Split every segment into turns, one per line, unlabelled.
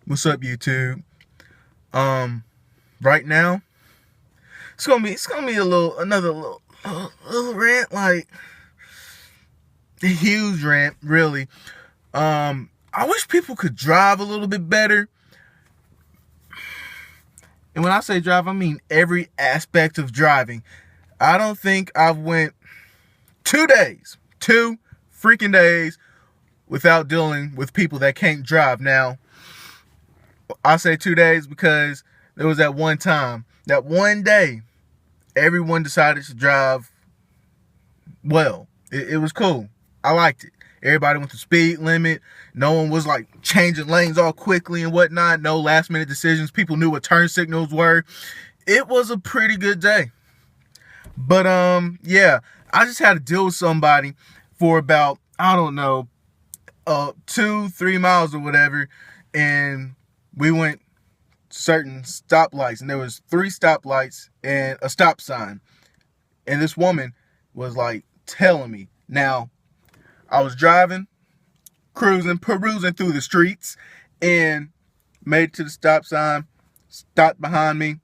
What's up, YouTube? Right now, it's gonna be another little rant, like a huge rant, really. I wish people could drive a little bit better. And when I say drive, I mean every aspect of driving. I don't think I've went 2 days, 2 freaking days, without dealing with people that can't drive. Now, I say 2 days because there was that one time, that one day, everyone decided to drive well. It was cool. I liked it. Everybody went the speed limit. No one was like changing lanes all quickly and whatnot. No last minute decisions. People knew what turn signals were. It was a pretty good day. But yeah, I just had to deal with somebody for about, I don't know, 2-3 miles or whatever, and we went certain stoplights, and there was 3 stoplights and a stop sign, and this woman was like telling me. Now, I was driving, cruising, perusing through the streets, and made it to the stop sign, stopped behind me,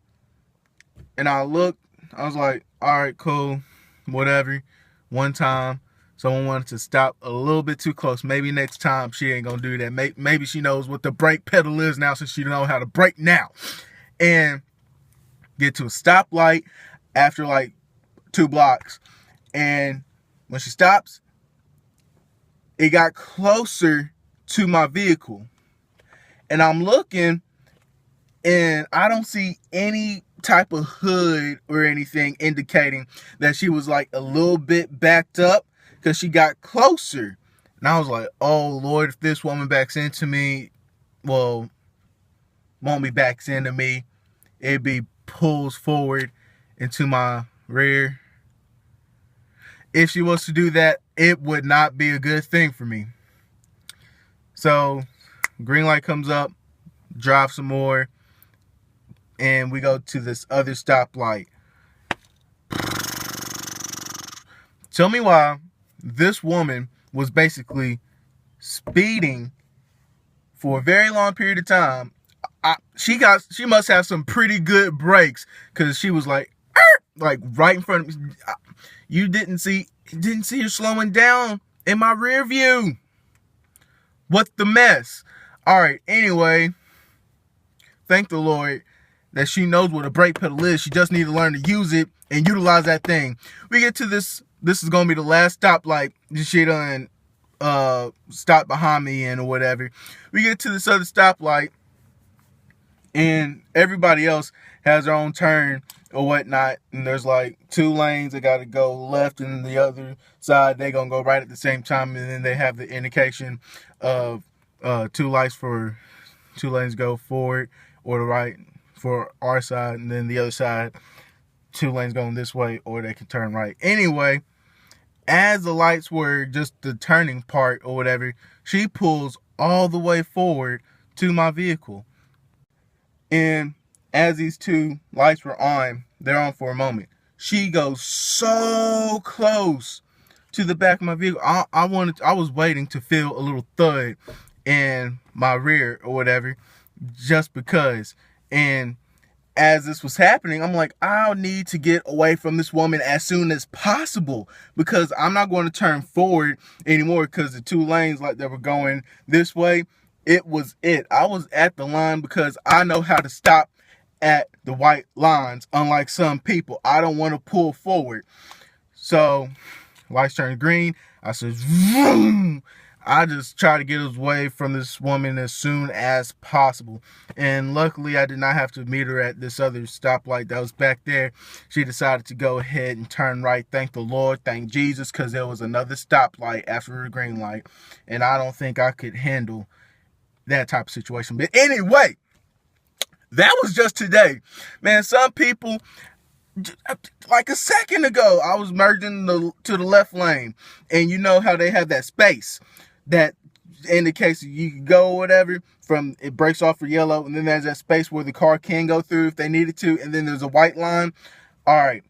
and I looked. I was like, all right, cool, whatever. One time, someone wanted to stop a little bit too close. Maybe next time she ain't gonna do that. Maybe she knows what the brake pedal is now, since she know how to brake now. And get to a stoplight after like 2 blocks. And when she stops, it got closer to my vehicle. And I'm looking, and I don't see any type of hood or anything indicating that she was like a little bit backed up, because she got closer. And I was like, oh Lord, if this woman backs into me, well, won't be backs into me, it'd be pulls forward into my rear. If she was to do that, it would not be a good thing for me. So green light comes up, drive some more, and we go to this other stoplight. Tell me why this woman was basically speeding for a very long period of time. She must have some pretty good brakes, because she was like right in front of me. You didn't see her slowing down in my rear view. What the mess? All right. Anyway, thank the Lord that she knows what a brake pedal is. She just needs to learn to use it and utilize that thing. We get to this. This is gonna be the last stoplight she done stopped behind me in or whatever. We get to this other stoplight, and everybody else has their own turn or whatnot. And there's like 2 lanes that gotta go left, and the other side they gonna go right at the same time. And then they have the indication of 2 lights for 2 lanes go forward or the right for our side, and then the other side 2 lanes going this way, or they can turn right. Anyway, as the lights were just the turning part or whatever, she pulls all the way forward to my vehicle. And as these 2 lights were on, they're on for a moment, she goes so close to the back of my vehicle. I was waiting to feel a little thud in my rear or whatever, just because. And as this was happening, I'm like, I'll need to get away from this woman as soon as possible, because I'm not going to turn forward anymore, because the 2 lanes like that were going this way, it was it. I was at the line, because I know how to stop at the white lines, unlike some people. I don't want to pull forward. So lights turned green. I said, vroom. I just try to get away from this woman as soon as possible. And luckily, I did not have to meet her at this other stoplight that was back there. She decided to go ahead and turn right. Thank the Lord. Thank Jesus, because there was another stoplight after a green light. And I don't think I could handle that type of situation. But anyway, that was just today. Man, some people, like a second ago, I was merging to the left lane. And you know how they have that space that indicates you can go or whatever, from it breaks off for yellow, and then there's that space where the car can go through if they needed to, and then there's a white line. All right,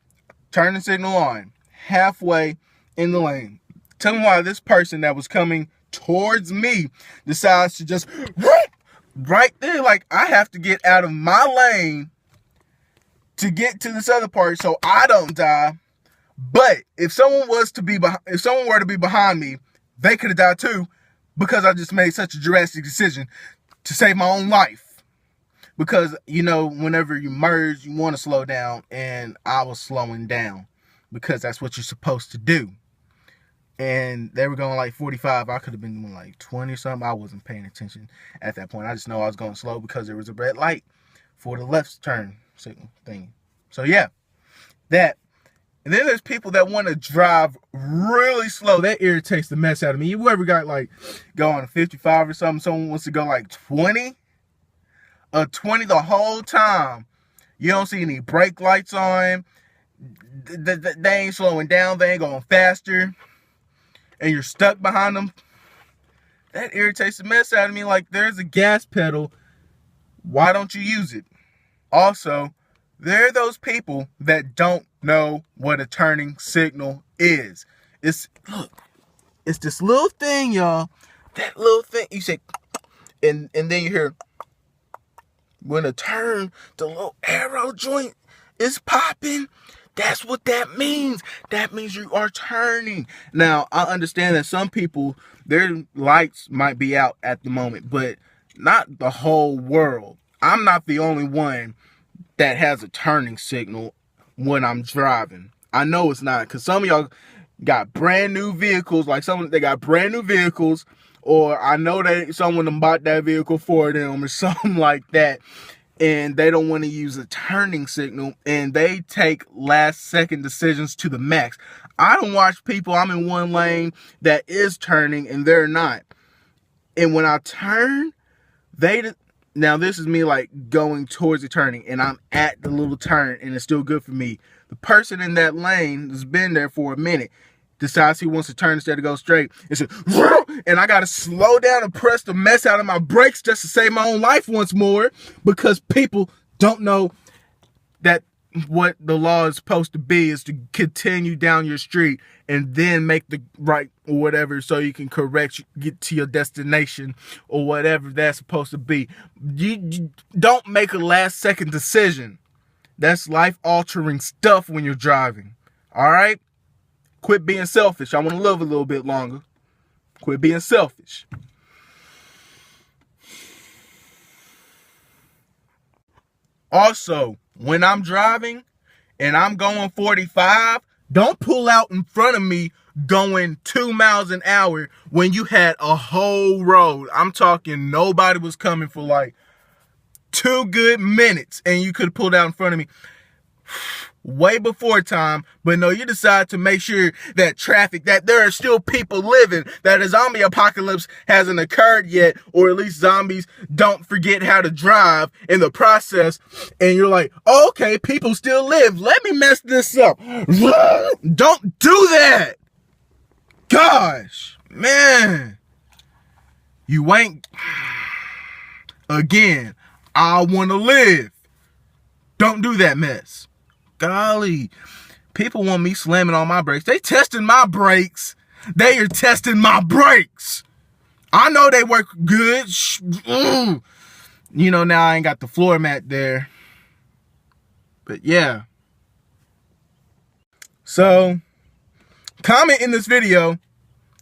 turn the signal on, halfway in the lane. Tell me why this person that was coming towards me decides to just right there, like, I have to get out of my lane to get to this other part so I don't die. But if someone were to be behind me, they could have died too, because I just made such a drastic decision to save my own life. Because, you know, whenever you merge, you want to slow down, and I was slowing down because that's what you're supposed to do. And they were going like 45. I could have been doing like 20 or something. I wasn't paying attention at that point. I just know I was going slow because there was a red light for the left turn signal thing. So yeah, that. And then there's people that want to drive really slow. That irritates the mess out of me. You ever got like going 55 or something? Someone wants to go like 20? 20 the whole time. You don't see any brake lights on. They ain't slowing down. They ain't going faster. And you're stuck behind them. That irritates the mess out of me. Like, there's a gas pedal. Why don't you use it? Also, there are those people that don't know what a turning signal is. It's this little thing, y'all. That little thing. You say, and then you hear, when a turn, the little arrow joint is popping. That's what that means. That means you are turning. Now, I understand that some people, their lights might be out at the moment, but not the whole world. I'm not the only one that has a turning signal when I'm driving. I know it's not, because some of y'all got brand new vehicles, like they got brand new vehicles, or I know that someone bought that vehicle for them or something like that, and they don't want to use a turning signal, and they take last second decisions to the max. I don't watch people, I'm in one lane that is turning and they're not. And when I turn, now this is me like going towards the turning, and I'm at the little turn and it's still good for me. The person in that lane has been there for a minute, decides he wants to turn instead of go straight, and I gotta slow down and press the mess out of my brakes just to save my own life once more, because people don't know that what the law is supposed to be is to continue down your street and then make the right or whatever, so you can get to your destination or whatever that's supposed to be. You don't make a last second decision. That's life altering stuff when you're driving. All right? Quit being selfish. I want to live a little bit longer. Quit being selfish. Also, when I'm driving and I'm going 45, don't pull out in front of me going 2 miles an hour when you had a whole road. I'm talking nobody was coming for like 2 good minutes and you could have pulled out in front of me way before time. But no, you decide to make sure that that there are still people living, that a zombie apocalypse hasn't occurred yet, or at least zombies don't forget how to drive in the process, and you're like, oh, okay, people still live, let me mess this up. Don't do that. Gosh, man, you ain't. Again, I want to live. Don't do that mess. Golly, people want me slamming on my brakes. They testing my brakes. They are testing my brakes. I know they work good. You know, now I ain't got the floor mat there. But yeah. So, comment in this video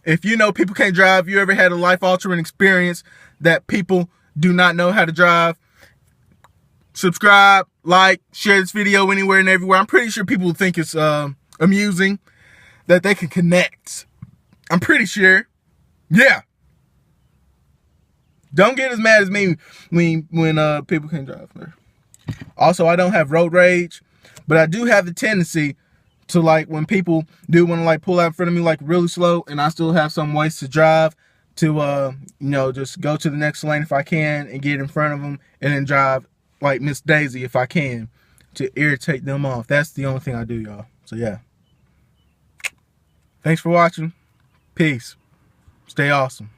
if you know people can't drive. You ever had a life-altering experience that people do not know how to drive? Subscribe, like, share this video anywhere and everywhere. I'm pretty sure people think it's amusing, that they can connect. I'm pretty sure. Yeah. Don't get as mad as me when people can't drive. Also, I don't have road rage, but I do have the tendency to, like, when people do want to like pull out in front of me like really slow, and I still have some ways to drive, to just go to the next lane if I can and get in front of them, and then drive like Miss Daisy if I can, to irritate them off. That's the only thing I do, y'all. So yeah. Thanks for watching. Peace. Stay awesome.